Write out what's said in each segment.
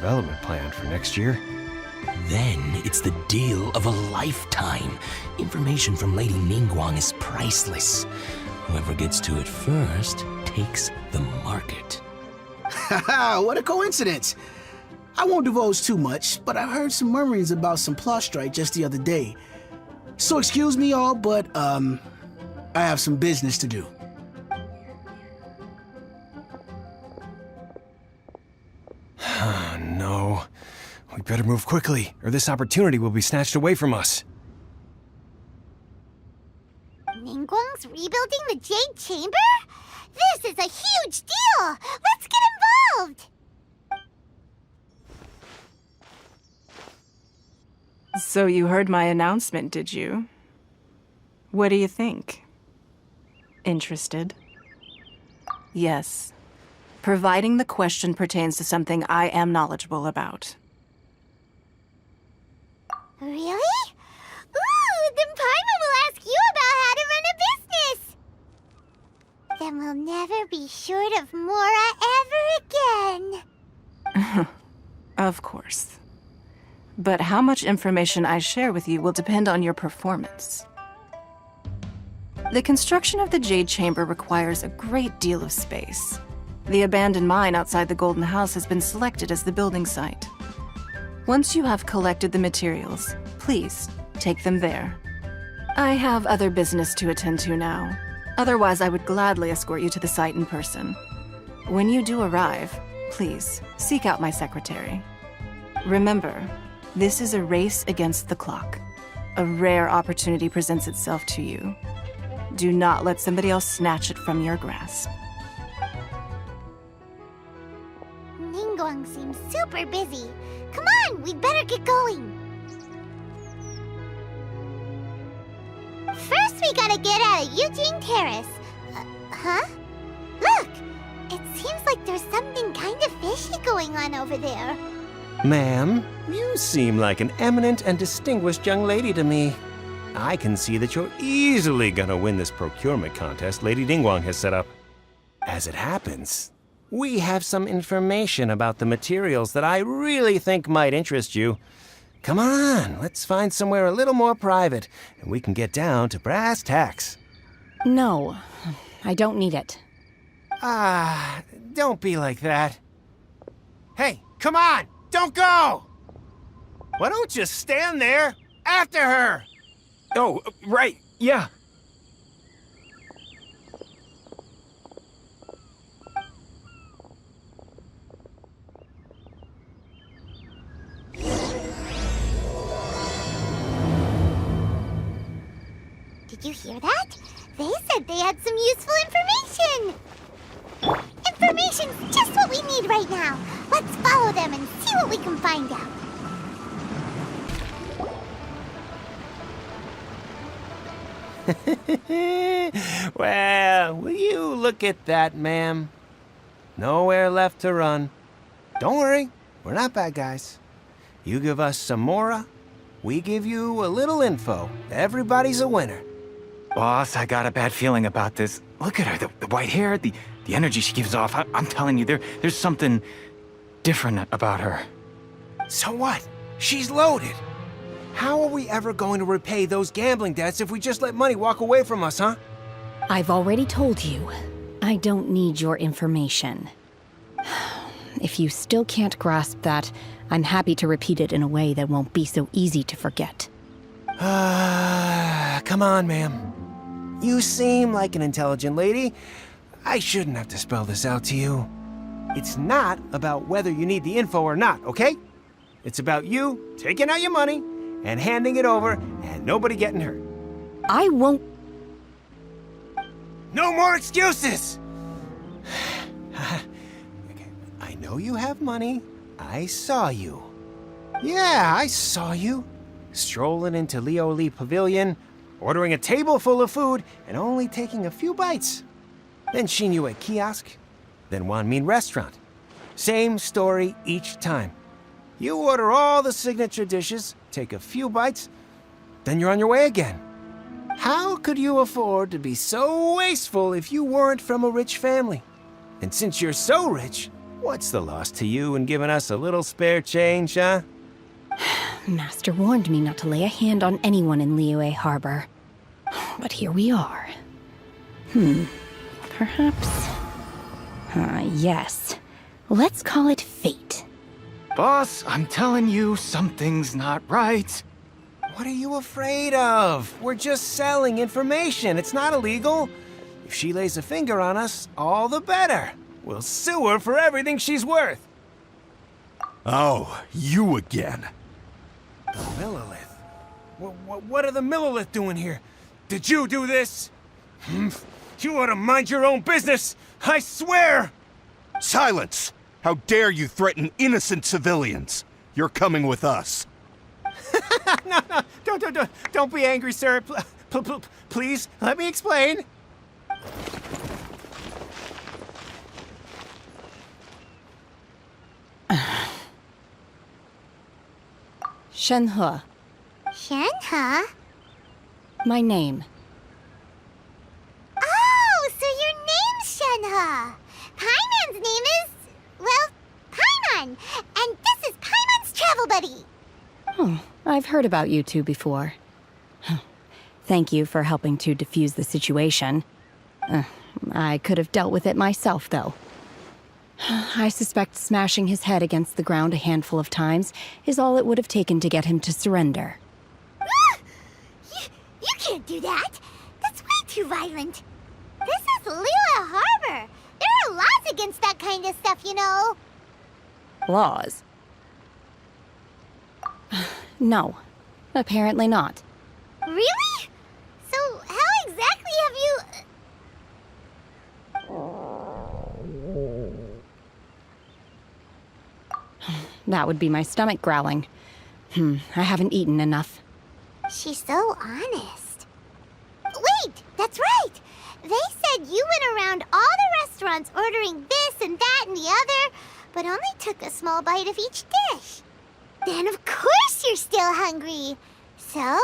development plan for next year. Then it's the deal of a lifetime. Information from Lady Ningguang is priceless. Whoever gets to it first takes the market. Haha, what a coincidence! I won't divulge too much, but I heard some murmurings about some plot strike just the other day. So excuse me all, but, I have some business to do. No. We better move quickly, or this opportunity will be snatched away from us. Ningguang's rebuilding the Jade Chamber? This is a huge deal! Let's get involved! So you heard my announcement, did you? What do you think? Interested? Yes. Providing the question pertains to something I am knowledgeable about. Really? Ooh, then Paimon will ask you about how to run a business! Then we'll never be short of Mora ever again. Of course. But how much information I share with you will depend on your performance. The construction of the Jade Chamber requires a great deal of space. The abandoned mine outside the Golden House has been selected as the building site. Once you have collected the materials, please take them there. I have other business to attend to now. Otherwise, I would gladly escort you to the site in person. When you do arrive, please seek out my secretary. Remember, this is a race against the clock. A rare opportunity presents itself to you. Do not let somebody else snatch it from your grasp. Ningguang seems super busy. Come on, we'd better get going. First, we gotta get out of Eugene Terrace. Huh? Look! It seems like there's something kind of fishy going on over there. Ma'am, you seem like an eminent and distinguished young lady to me. I can see that you're easily gonna win this procurement contest Lady Ningguang has set up. As it happens, we have some information about the materials that I really think might interest you. Come on, let's find somewhere a little more private, and we can get down to brass tacks. No, I don't need it. Don't be like that. Hey, come on! Don't go! Why don't you stand there after her? Oh, right, yeah. Did you hear that? They said they had some useful information! Information's just what we need right now. Let's follow them and see what we can find out. Well, will you look at that, ma'am? Nowhere left to run. Don't worry, we're not bad guys. You give us some Mora, we give you a little info. Everybody's a winner. Boss, I got a bad feeling about this. Look at her, the white hair, the energy she gives off. I'm telling you, there's something different about her. So what? She's loaded. How are we ever going to repay those gambling debts if we just let money walk away from us, huh? I've already told you, I don't need your information. If you still can't grasp that, I'm happy to repeat it in a way that won't be so easy to forget. Come on, ma'am. You seem like an intelligent lady. I shouldn't have to spell this out to you. It's not about whether you need the info or not, okay? It's about you taking out your money and handing it over and nobody getting hurt. I won't... No more excuses! Okay, I know you have money. I saw you. Yeah, I saw you. Strolling into Leo Lee Pavilion, ordering a table full of food, and only taking a few bites. Then Shinue Kiosk, then Wanmin Restaurant. Same story each time. You order all the signature dishes, take a few bites, then you're on your way again. How could you afford to be so wasteful if you weren't from a rich family? And since you're so rich, What's the loss to you in giving us a little spare change, huh? Master warned me not to lay a hand on anyone in Liyue Harbor. But here we are. Perhaps... yes. Let's call it fate. Boss, I'm telling you, something's not right. What are you afraid of? We're just selling information. It's not illegal. If she lays a finger on us, all the better. We'll sue her for everything she's worth. Oh, you again. The Millilith? What are the Millilith doing here? Did you do this? You ought to mind your own business! I swear! Silence! How dare you threaten innocent civilians? You're coming with us. No, don't be angry, sir. Please, let me explain. Shenhe, Shenhe? my name. Oh, so your name's Shenhe. Paimon's name is, well, Paimon. And this is Paimon's travel buddy. Oh, I've heard about you two before. Thank you for helping to defuse the situation. I could have dealt with it myself, though. I suspect smashing his head against the ground a handful of times is all it would have taken to get him to surrender. You can't do that. That's way too violent. This is Liyue Harbor. There are laws against that kind of stuff, you know. Laws? No, apparently not. Really? So how exactly have you... That would be my stomach growling. I haven't eaten enough. She's so honest. Wait, that's right. They said you went around all the restaurants ordering this and that and the other, but only took a small bite of each dish. Then of course you're still hungry. So,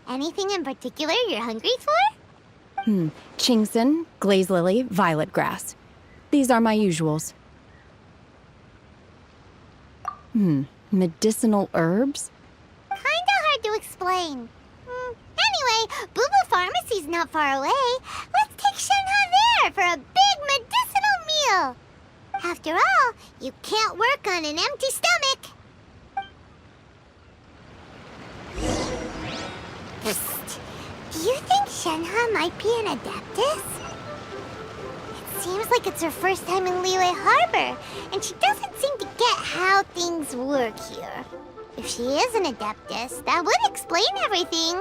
anything in particular you're hungry for? Chingson, glaze lily, violet grass. These are my usuals. Medicinal herbs? Kinda hard to explain. Anyway, Boo Boo Pharmacy's not far away. Let's take Shenhe there for a big medicinal meal. After all, you can't work on an empty stomach. Psst. Do you think Shenhe might be an Adeptus? It seems like it's her first time in Liyue Harbor, and she doesn't seem to get how things work here. If she is an Adeptus, that would explain everything.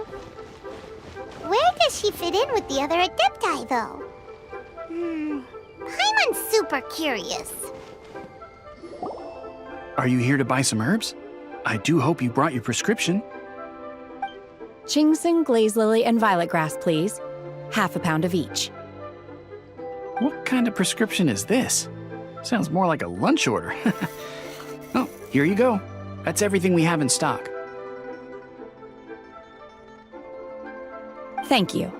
Where does she fit in with the other Adepti, though? Paimon's super curious. Are you here to buy some herbs? I do hope you brought your prescription. Chingson, glaze lily, and violet grass, please. Half a pound of each. What kind of prescription is this? Sounds more like a lunch order. Oh, here you go. That's everything we have in stock. Thank you.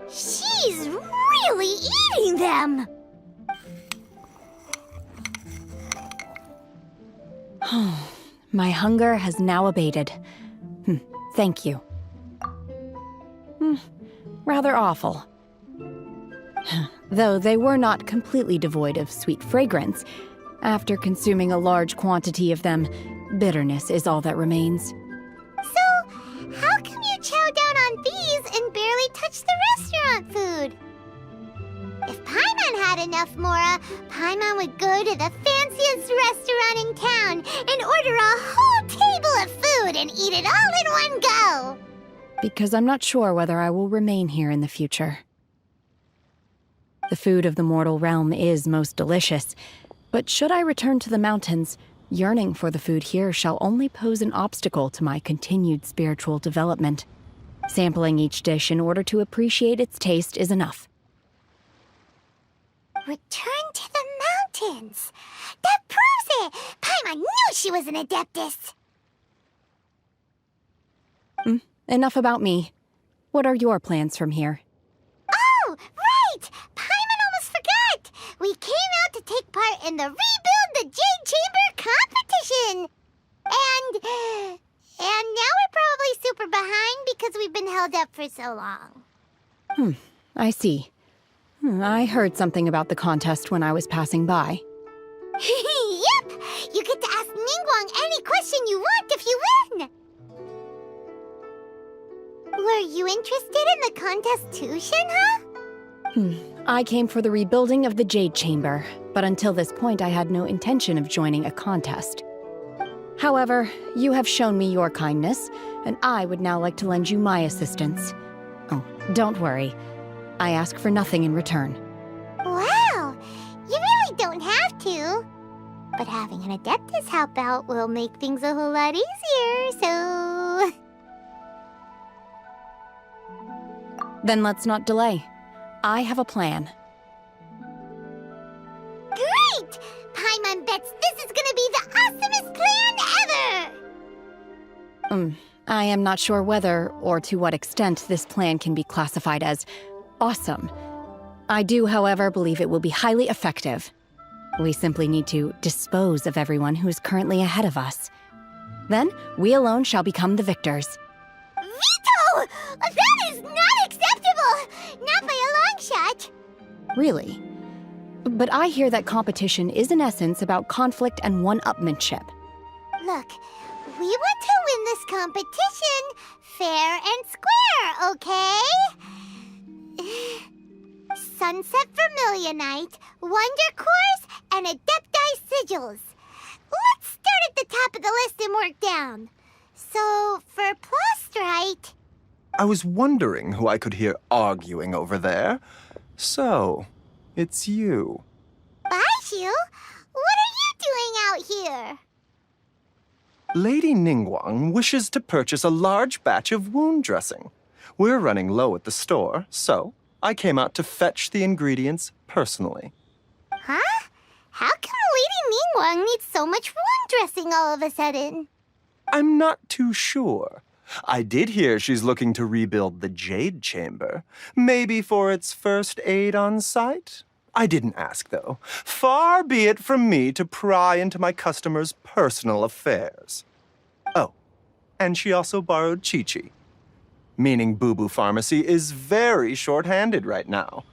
She's really eating them! My hunger has now abated. Thank you. Rather awful. Though they were not completely devoid of sweet fragrance, after consuming a large quantity of them, bitterness is all that remains. So, how come you chow down on these and barely touch the restaurant food? If Paimon had enough Mora, Paimon would go to the fanciest restaurant in town and order a whole table of food and eat it all in one go. Because I'm not sure whether I will remain here in the future. The food of the mortal realm is most delicious, but should I return to the mountains, yearning for the food here shall only pose an obstacle to my continued spiritual development. Sampling each dish in order to appreciate its taste is enough. Return to the mountains. That proves it. Paimon knew she was an Adeptus. Enough about me. What are your plans from here? Oh, right! Paimon almost forgot! We came out to take part in the Rebuild the Jade Chamber competition! And now we're probably super behind because we've been held up for so long. I see. I heard something about the contest when I was passing by. Yep! You get to ask Ningguang any question you want if you win! Were you interested in the contest too, Shenhe? I came for the rebuilding of the Jade Chamber, but until this point I had no intention of joining a contest. However, you have shown me your kindness, and I would now like to lend you my assistance. Oh, don't worry. I ask for nothing in return. Wow! You really don't have to. But having an Adeptus help out will make things a whole lot easier, so... Then let's not delay. I have a plan. Great! Paimon bets this is gonna be the awesomest plan ever! I am not sure whether or to what extent this plan can be classified as awesome. I do, however, believe it will be highly effective. We simply need to dispose of everyone who is currently ahead of us. Then, we alone shall become the victors. Veto! That is not acceptable! Not by a long shot! Really? But I hear that competition is in essence about conflict and one-upmanship. Look, we want to win this competition fair and square, okay? Sunset Vermilionite, Wonder Cores, and Adepti Sigils. Let's start at the top of the list and work down. So, for Plostrite... I was wondering who I could hear arguing over there. So, it's you. Baizhu? What are you doing out here? Lady Ningguang wishes to purchase a large batch of wound dressing. We're running low at the store, so I came out to fetch the ingredients personally. Huh? How come Lady Ningguang needs so much wound dressing all of a sudden? I'm not too sure. I did hear she's looking to rebuild the Jade Chamber. Maybe for its first aid on site? I didn't ask, though. Far be it from me to pry into my customers' personal affairs. Oh, and she also borrowed Chi-Chi. Meaning Boo Boo Pharmacy is very short-handed right now.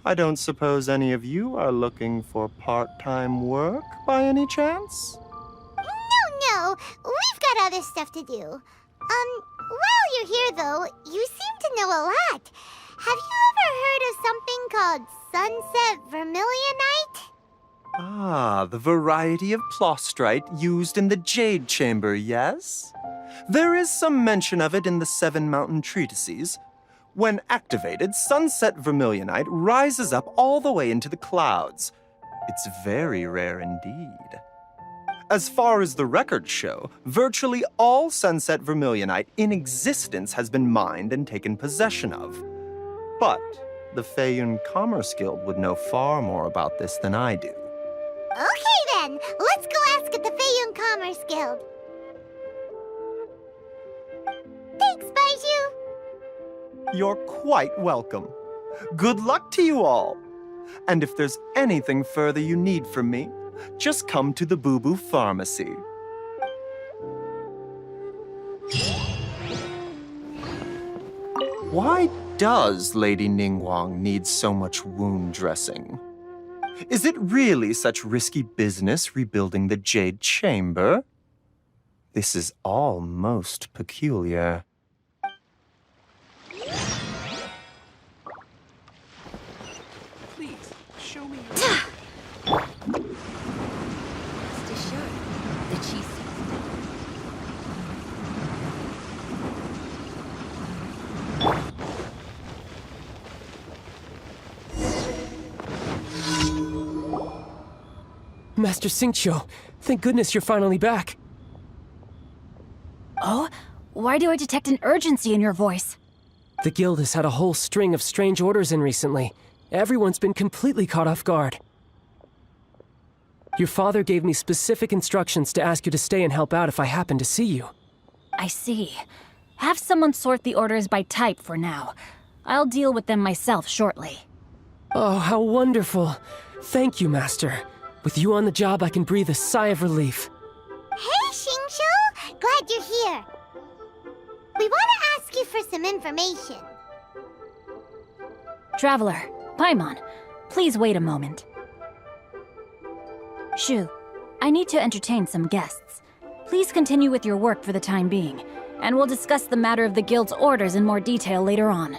I don't suppose any of you are looking for part-time work by any chance? No, we've got other stuff to do. While you're here, though, you seem to know a lot. Have you ever heard of something called Sunset Vermilionite? Ah, the variety of plostrite used in the Jade Chamber, yes? There is some mention of it in the Seven Mountain Treatises. When activated, Sunset Vermilionite rises up all the way into the clouds. It's very rare indeed. As far as the records show, virtually all Sunset Vermilionite in existence has been mined and taken possession of. But the Feiyun Commerce Guild would know far more about this than I do. Okay then, let's go ask at the Feiyun Commerce Guild. Thanks, Baizhu. You're quite welcome. Good luck to you all. And if there's anything further you need from me, just come to the Boo Boo Pharmacy. Why does Lady Ningguang need so much wound dressing? Is it really such risky business rebuilding the Jade Chamber? This is all most peculiar. Please, show me Rest assured, the chief. Master Xingqiu, thank goodness you're finally back. Oh? Why do I detect an urgency in your voice? The guild has had a whole string of strange orders in recently. Everyone's been completely caught off guard. Your father gave me specific instructions to ask you to stay and help out if I happen to see you. I see. Have someone sort the orders by type for now. I'll deal with them myself shortly. Oh, how wonderful. Thank you, Master. With you on the job, I can breathe a sigh of relief. Hey, Xingqiu! Glad you're here. We want to ask you for some information. Traveler, Paimon, please wait a moment. Shu, I need to entertain some guests. Please continue with your work for the time being, and we'll discuss the matter of the guild's orders in more detail later on.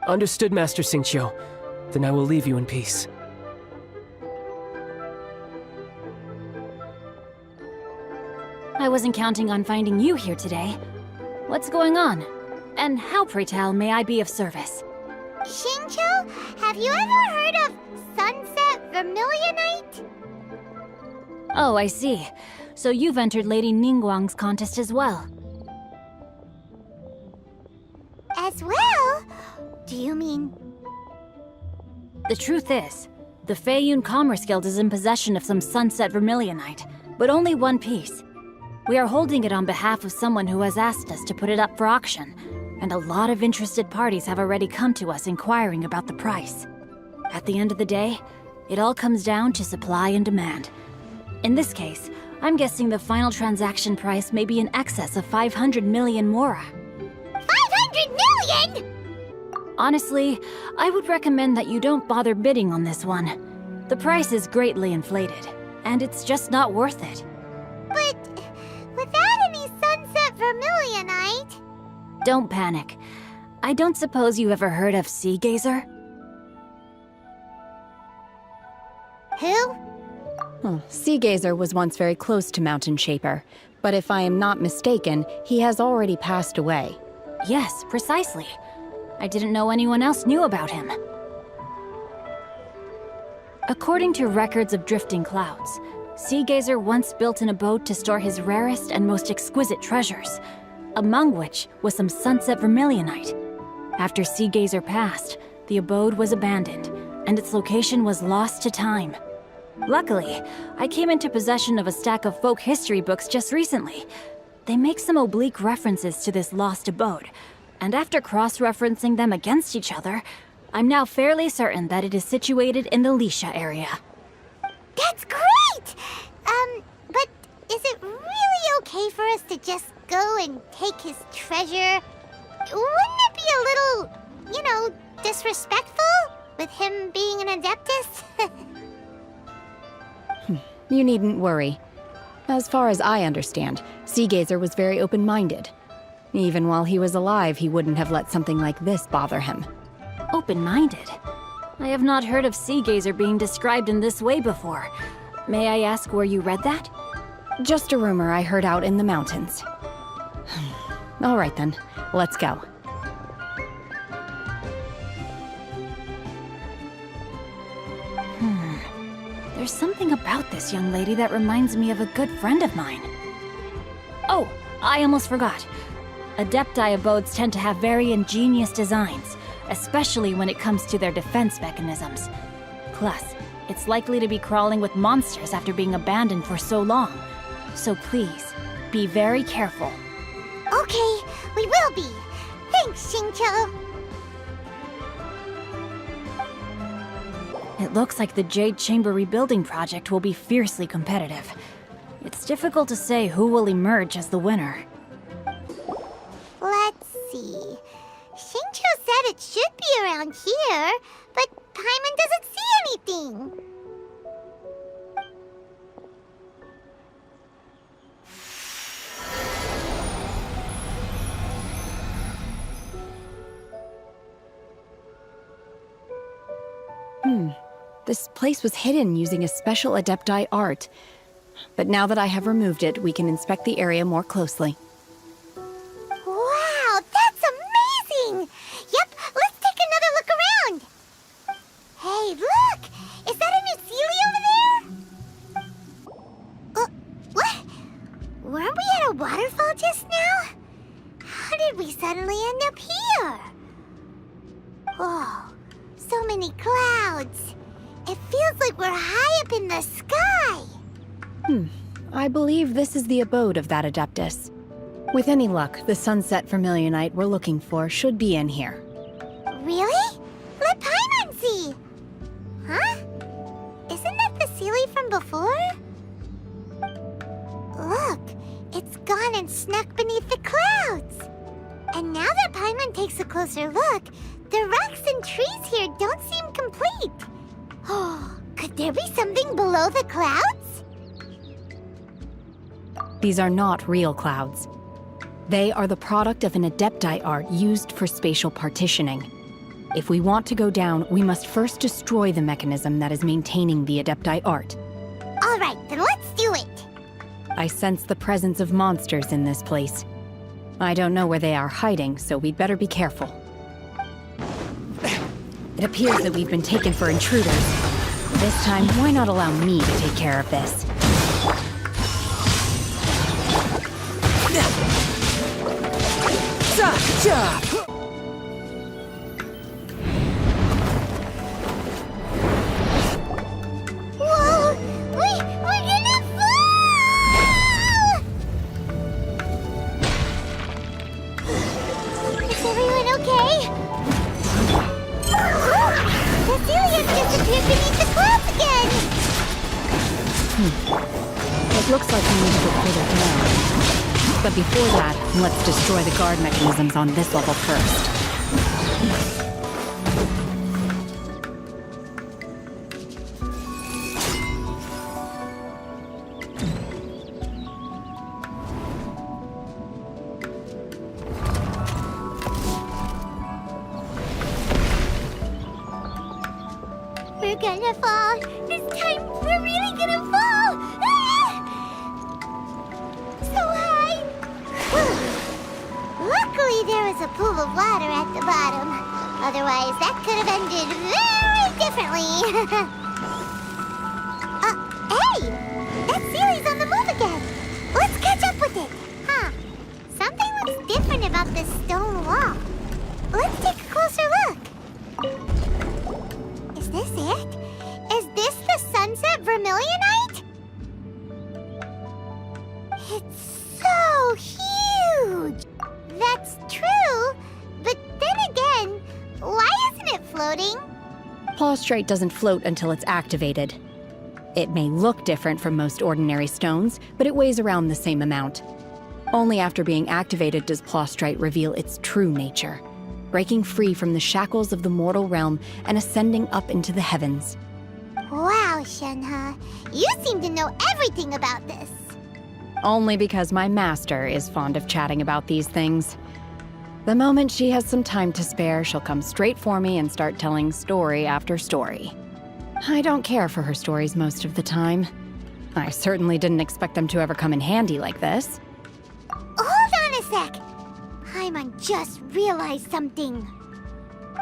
Understood, Master Xingqiu. Then I will leave you in peace. I wasn't counting on finding you here today. What's going on? And how, pray tell, may I be of service? Xingqiu, have you ever heard of Sunset Vermilionite? Oh, I see. So you've entered Lady Ningguang's contest as well. As well? Do you mean... The truth is, the Feiyun Commerce Guild is in possession of some Sunset Vermilionite, but only one piece. We are holding it on behalf of someone who has asked us to put it up for auction, and a lot of interested parties have already come to us inquiring about the price. At the end of the day, it all comes down to supply and demand. In this case, I'm guessing the final transaction price may be in excess of 500 million mora. 500 million?! Honestly, I would recommend that you don't bother bidding on this one. The price is greatly inflated, and it's just not worth it. But without any Sunset Vermilionite... Don't panic. I don't suppose you ever heard of Sea Gazer? Who? Sea Gazer was once very close to Mountain Shaper, but if I am not mistaken, he has already passed away. Yes, precisely. I didn't know anyone else knew about him. According to records of drifting clouds, Sea Gazer once built an abode to store his rarest and most exquisite treasures, among which was some Sunset Vermilionite. After Sea Gazer passed, the abode was abandoned, and its location was lost to time. Luckily, I came into possession of a stack of folk history books just recently. They make some oblique references to this lost abode, and after cross-referencing them against each other, I'm now fairly certain that it is situated in the Lisha area. That's great! But is it really okay for us to just go and take his treasure? Wouldn't it be a little, disrespectful with him being an Adeptus? You needn't worry. As far as I understand, Sea Gazer was very open-minded. Even while he was alive, he wouldn't have let something like this bother him. Open-minded? I have not heard of Sea Gazer being described in this way before. May I ask where you read that? Just a rumor I heard out in the mountains. All right then, let's go. There's something about this young lady that reminds me of a good friend of mine. Oh, I almost forgot. Adepti abodes tend to have very ingenious designs, especially when it comes to their defense mechanisms. Plus, it's likely to be crawling with monsters after being abandoned for so long. So please, be very careful. Okay, we will be. Thanks, Xingqiu. It looks like the Jade Chamber rebuilding project will be fiercely competitive. It's difficult to say who will emerge as the winner. Let's see. Xingqiu said it should be around here, but Paimon doesn't see anything. This place was hidden using a special Adepti art. But now that I have removed it, we can inspect the area more closely. Wow, that's amazing! Yep, let's take another look around. Hey, look! Is that a new Sealy over there? What? Weren't we at a waterfall just now? How did we suddenly end up here? Oh, so many clouds. It feels like we're high up in the sky. I believe this is the abode of that Adeptus. With any luck, the Sunset Vermilionite we're looking for should be in here. Really? Let Paimon see. Huh? Is before? Look, it's gone and snuck beneath the clouds. And now that Paimon takes a closer look, the rocks and trees here don't seem complete. Oh, could there be something below the clouds? These are not real clouds. They are the product of an Adepti art used for spatial partitioning. If we want to go down, we must first destroy the mechanism that is maintaining the Adepti art. All right, then let's do it. I sense the presence of monsters in this place. I don't know where they are hiding, so we'd better be careful. It appears that we've been taken for intruders. This time, why not allow me to take care of this? Whoa! We're gonna fall! Is everyone okay? Cecilia's disappeared beneath the clouds again! It looks like we need to go further down. But before that, let's destroy the guard mechanisms on this level first. We're gonna fall. This time, we're really gonna fall! Ah! So high! Luckily, there was a pool of water at the bottom. Otherwise, that could have ended very differently. Hey! That Sealy's on the move again. Let's catch up with it. Huh. Something looks different about this stone wall. Let's take a closer look. Is this it? Is this the Sunset Vermilionite? It's so huge! That's true, but then again, why isn't it floating? Plaustrite doesn't float until it's activated. It may look different from most ordinary stones, but it weighs around the same amount. Only after being activated does Plaustrite reveal its true nature, breaking free from the shackles of the mortal realm and ascending up into the heavens. Wow, Shenhe, you seem to know everything about this. Only because my master is fond of chatting about these things. The moment she has some time to spare, she'll come straight for me and start telling story after story. I don't care for her stories most of the time. I certainly didn't expect them to ever come in handy like this. Hold on a sec. Paimon just realized something.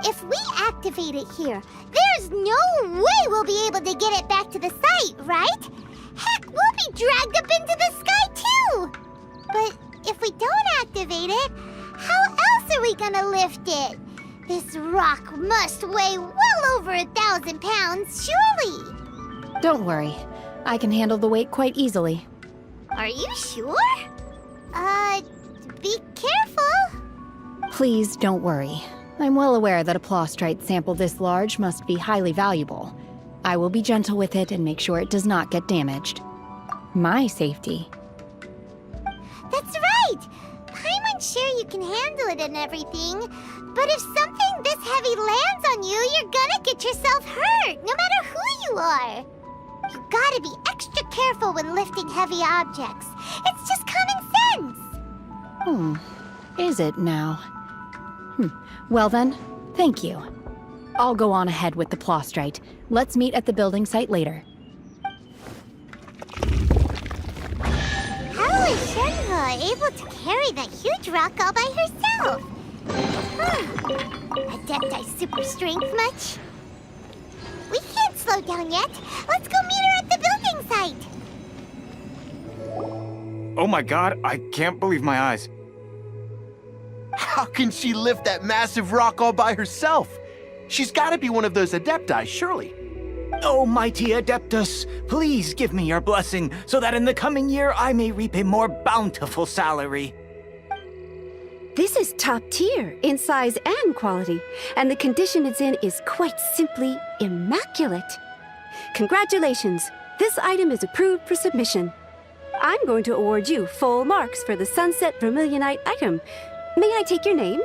If we activate it here, there's no way we'll be able to get it back to the site, right? Heck, we'll be dragged up into the sky too! But if we don't activate it, how else are we gonna lift it? This rock must weigh well over 1,000 pounds, surely! Don't worry. I can handle the weight quite easily. Are you sure? Be careful! Please don't worry. I'm well aware that a Plaustrite sample this large must be highly valuable. I will be gentle with it and make sure it does not get damaged. My safety. That's right! Paimon's sure you can handle it and everything, but if something this heavy lands on you, you're gonna get yourself hurt, no matter who you are. You gotta be extra careful when lifting heavy objects. It's just common sense! Is it now? Well then, thank you. I'll go on ahead with the Plaustrite. Let's meet at the building site later. How is Shenhe able to carry that huge rock all by herself? Adepti super strength much? We can't slow down yet. Let's go meet her at the building site. Oh my god, I can't believe my eyes. How can she lift that massive rock all by herself? She's gotta be one of those Adepti, surely. Oh, mighty Adeptus, please give me your blessing so that in the coming year I may reap a more bountiful salary. This is top tier in size and quality, and the condition it's in is quite simply immaculate. Congratulations, This item is approved for submission. I'm going to award you full marks for the Sunset Vermilionite item. May I take your name?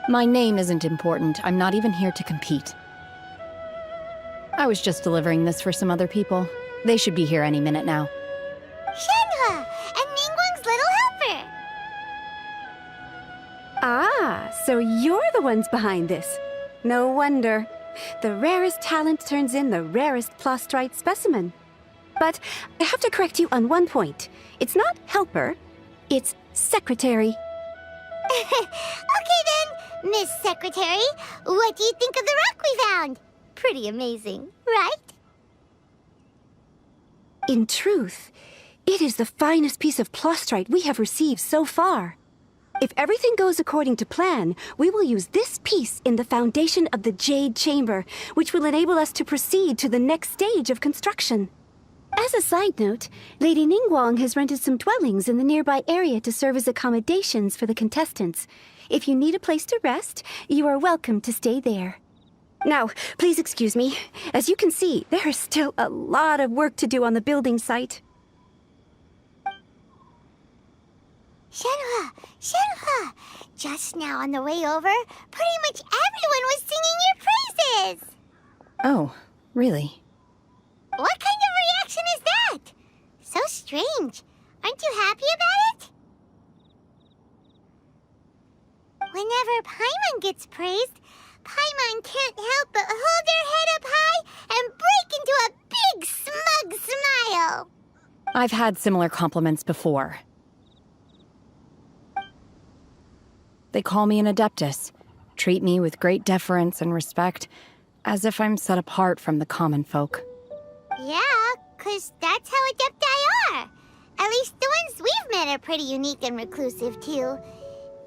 My name isn't important. I'm not even here to compete. I was just delivering this for some other people. They should be here any minute now. Shenhe, and Ningguang's little helper. Ah, so you're the ones behind this. No wonder. The rarest talent turns in the rarest plostrite specimen. But I have to correct you on one point. It's not helper, it's secretary. Okay then, Miss Secretary, what do you think of the rock we found? Pretty amazing, right? In truth, it is the finest piece of plostrite we have received so far. If everything goes according to plan, we will use this piece in the foundation of the Jade Chamber, which will enable us to proceed to the next stage of construction. As a side note, Lady Ningguang has rented some dwellings in the nearby area to serve as accommodations for the contestants. If you need a place to rest, you are welcome to stay there. Now, please excuse me. As you can see, there is still a lot of work to do on the building site. Shenhe, just now on the way over, pretty much everyone was singing your praises. Oh, really? What kind of reaction is that? So strange. Aren't you happy about it? Whenever Paimon gets praised, Paimon can't help but hold their head up high and break into a big smug smile. I've had similar compliments before. They call me an adeptus, treat me with great deference and respect, as if I'm set apart from the common folk. Yeah, 'cause that's how adepti are. At least the ones we've met are pretty unique and reclusive, too.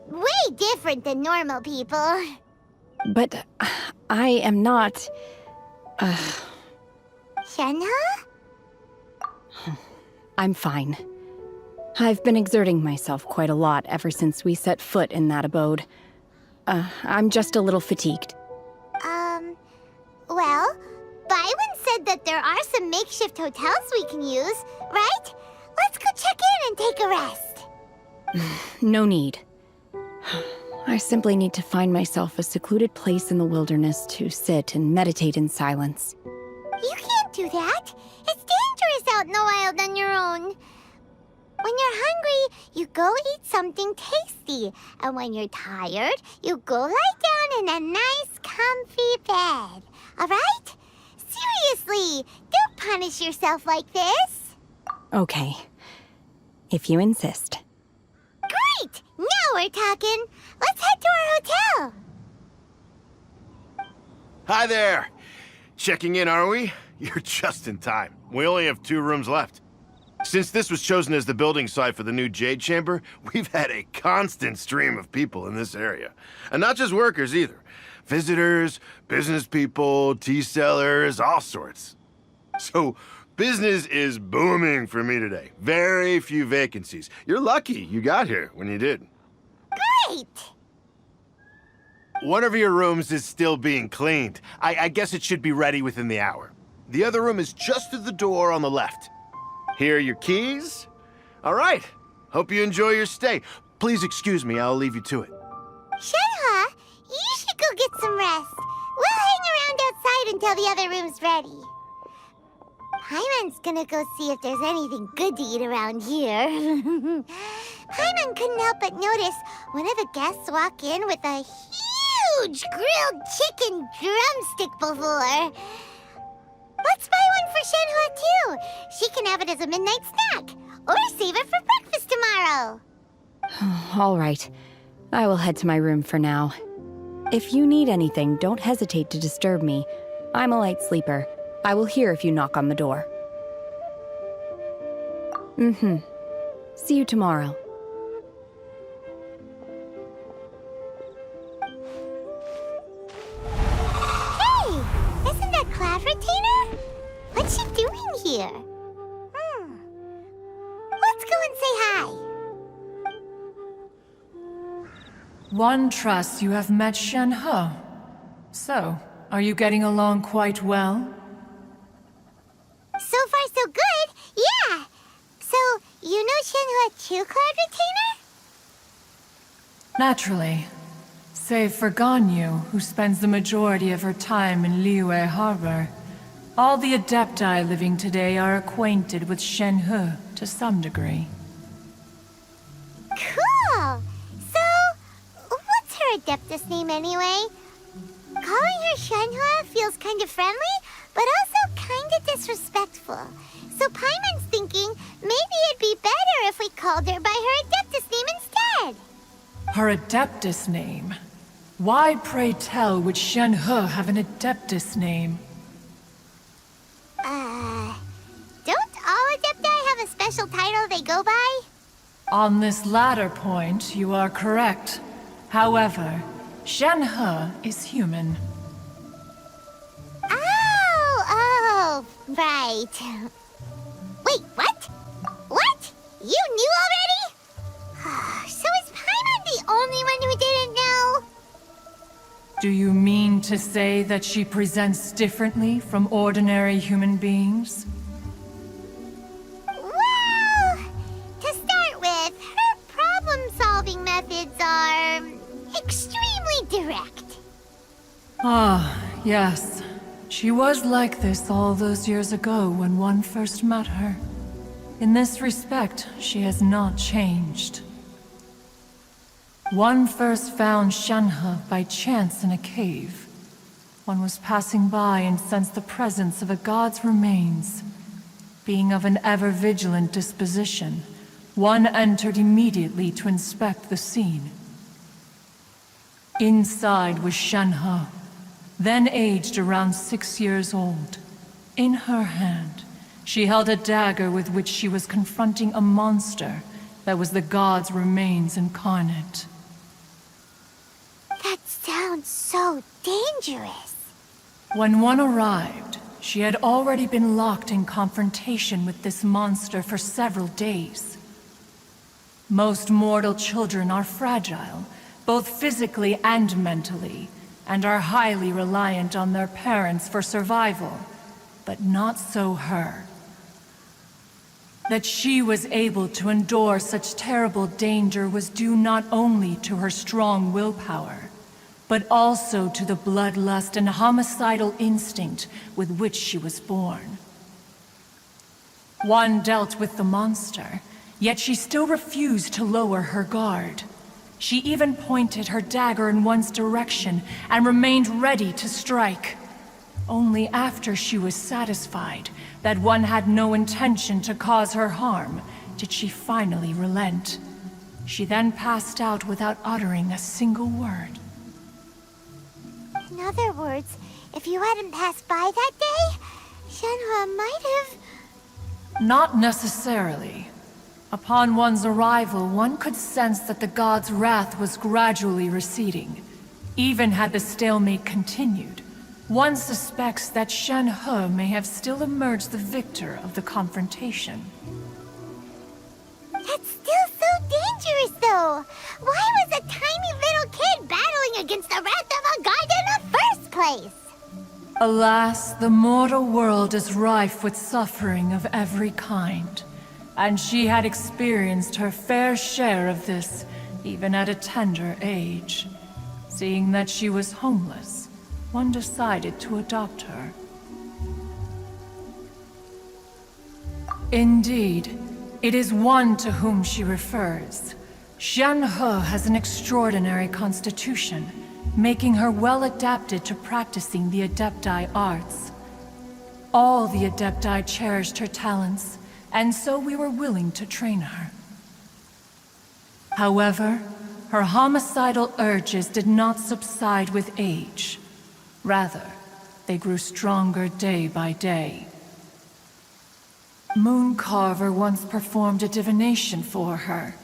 Way different than normal people. But I am not... Shenhe? I'm fine. I've been exerting myself quite a lot ever since we set foot in that abode. I'm just a little fatigued. Well, Byron said that there are some makeshift hotels we can use, right? Let's go check in and take a rest. No need. I simply need to find myself a secluded place in the wilderness to sit and meditate in silence. You can't do that. It's dangerous out in the wild on your own. When you're hungry, you go eat something tasty. And when you're tired, you go lie down in a nice, comfy bed. All right? Seriously, don't punish yourself like this. Okay. If you insist. Great! Now we're talking. Let's head to our hotel. Hi there. Checking in, are we? You're just in time. We only have 2 rooms left. Since this was chosen as the building site for the new Jade Chamber, we've had a constant stream of people in this area. And not just workers either. Visitors, business people, tea sellers, all sorts. So, business is booming for me today. Very few vacancies. You're lucky you got here when you did. Great! One of your rooms is still being cleaned. I guess it should be ready within the hour. The other room is just through the door on the left. Here are your keys. All right. Hope you enjoy your stay. Please excuse me, I'll leave you to it. Shenhe, you should go get some rest. We'll hang around outside until the other room's ready. Paimon's gonna go see if there's anything good to eat around here. Paimon couldn't help but notice one of the guests walk in with a huge grilled chicken drumstick before. Let's buy one for Shenhe, too. She can have it as a midnight snack. Or save it for breakfast tomorrow. All right. I will head to my room for now. If you need anything, don't hesitate to disturb me. I'm a light sleeper. I will hear if you knock on the door. See you tomorrow. Hey! Isn't that Cloud Retainer? What's she doing here? Let's go and say hi. One trusts you have met Shenhe. So, are you getting along quite well? So far, so good. know Shenhua too, Cloud Retainer? Naturally. Save for Ganyu, who spends the majority of her time in Liyue Harbor. All the Adepti living today are acquainted with Shenhe to some degree. Cool! So, what's her Adeptus name anyway? Calling her Shenhua feels kind of friendly, but also kind of disrespectful. So Paimon's thinking maybe it'd be better if we called her by her Adeptus name instead. Her Adeptus name? Why, pray tell, would Shenhe have an Adeptus name? Don't all Adepti have a special title they go by? On this latter point, you are correct. However, Shenhe is human. Oh, right. Wait, what? What? You knew already? So is Paimon the only one who didn't know? Do you mean to say that she presents differently from ordinary human beings? Well, to start with, her problem-solving methods are extremely direct. Ah, yes. She was like this all those years ago when one first met her. In this respect, she has not changed. One first found Shenhe by chance in a cave. One was passing by and sensed the presence of a god's remains. Being of an ever-vigilant disposition, one entered immediately to inspect the scene. Inside was Shenhe, then aged around 6 years old. In her hand, she held a dagger with which she was confronting a monster that was the god's remains incarnate. That sounds so dangerous. When one arrived, she had already been locked in confrontation with this monster for several days. Most mortal children are fragile, both physically and mentally, and are highly reliant on their parents for survival, but not so her. That she was able to endure such terrible danger was due not only to her strong willpower, but also to the bloodlust and homicidal instinct with which she was born. One dealt with the monster, yet she still refused to lower her guard. She even pointed her dagger in one's direction and remained ready to strike. Only after she was satisfied that one had no intention to cause her harm did she finally relent. She then passed out without uttering a single word. In other words, if you hadn't passed by that day, Shenhua might have... Not necessarily. Upon one's arrival, one could sense that the god's wrath was gradually receding. Even had the stalemate continued, one suspects that Shenhe may have still emerged the victor of the confrontation. That's still so dangerous, though. Why was a tiny little kid battling against the wrath of a god in the first place? Alas, the mortal world is rife with suffering of every kind. And she had experienced her fair share of this, even at a tender age. Seeing that she was homeless, one decided to adopt her. Indeed, it is one to whom she refers. Shenhe has an extraordinary constitution, making her well adapted to practicing the Adepti arts. All the Adepti cherished her talents, and so we were willing to train her. However, her homicidal urges did not subside with age. Rather, they grew stronger day by day. Mooncarver once performed a divination for her.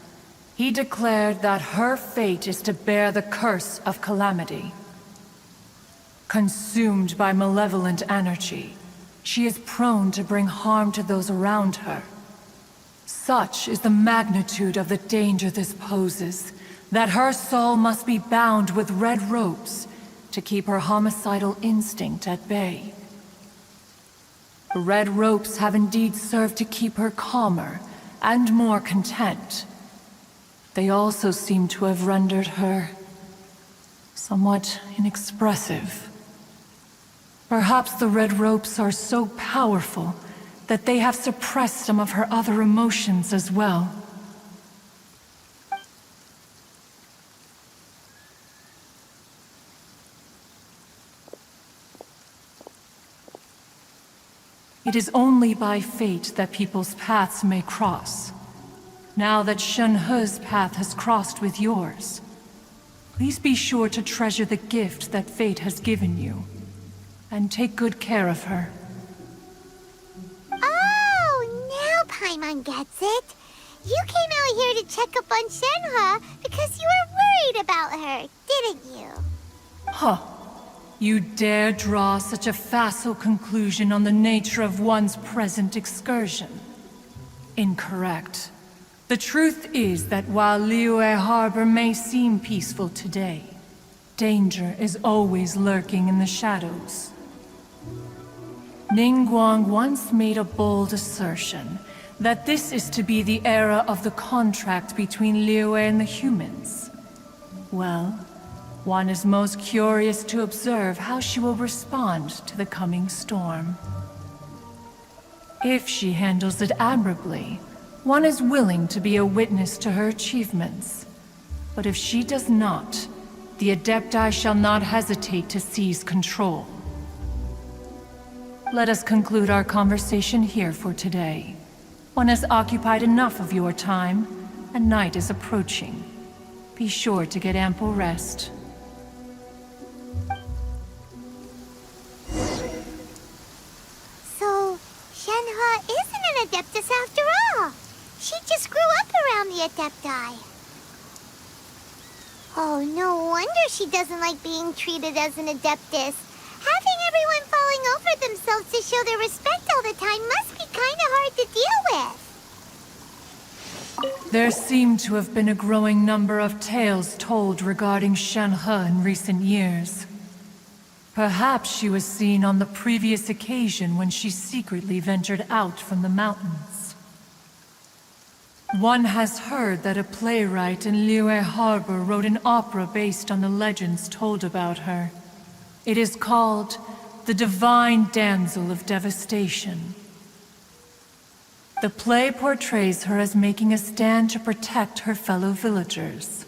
He declared that her fate is to bear the curse of calamity. Consumed by malevolent energy, she is prone to bring harm to those around her. Such is the magnitude of the danger this poses, that her soul must be bound with red ropes to keep her homicidal instinct at bay. The red ropes have indeed served to keep her calmer, and more content. They also seem to have rendered her somewhat inexpressive. Perhaps the red ropes are so powerful that they have suppressed some of her other emotions as well. It is only by fate that people's paths may cross. Now that Shen-He's path has crossed with yours, please be sure to treasure the gift that fate has given you, and take good care of her. Oh, now Paimon gets it. You came out here to check up on Shenhe because you were worried about her, didn't you? Huh. You dare draw such a facile conclusion on the nature of one's present excursion? Incorrect. The truth is that while Liyue Harbor may seem peaceful today, danger is always lurking in the shadows. Ningguang once made a bold assertion that this is to be the era of the contract between Liyue and the humans. Well, one is most curious to observe how she will respond to the coming storm. If she handles it admirably, one is willing to be a witness to her achievements. But if she does not, the Adepti shall not hesitate to seize control. Let us conclude our conversation here for today. One has occupied enough of your time, and night is approaching. Be sure to get ample rest. So, Shenhe isn't an Adeptus after all. She just grew up around the Adepti. Oh, no wonder she doesn't like being treated as an Adeptus. Having everyone falling over themselves to show their respect all the time must be kinda hard to deal with. There seem to have been a growing number of tales told regarding Shenhe in recent years. Perhaps she was seen on the previous occasion when she secretly ventured out from the mountains. One has heard that a playwright in Liyue Harbor wrote an opera based on the legends told about her. It is called The Divine Damsel of Devastation. The play portrays her as making a stand to protect her fellow villagers.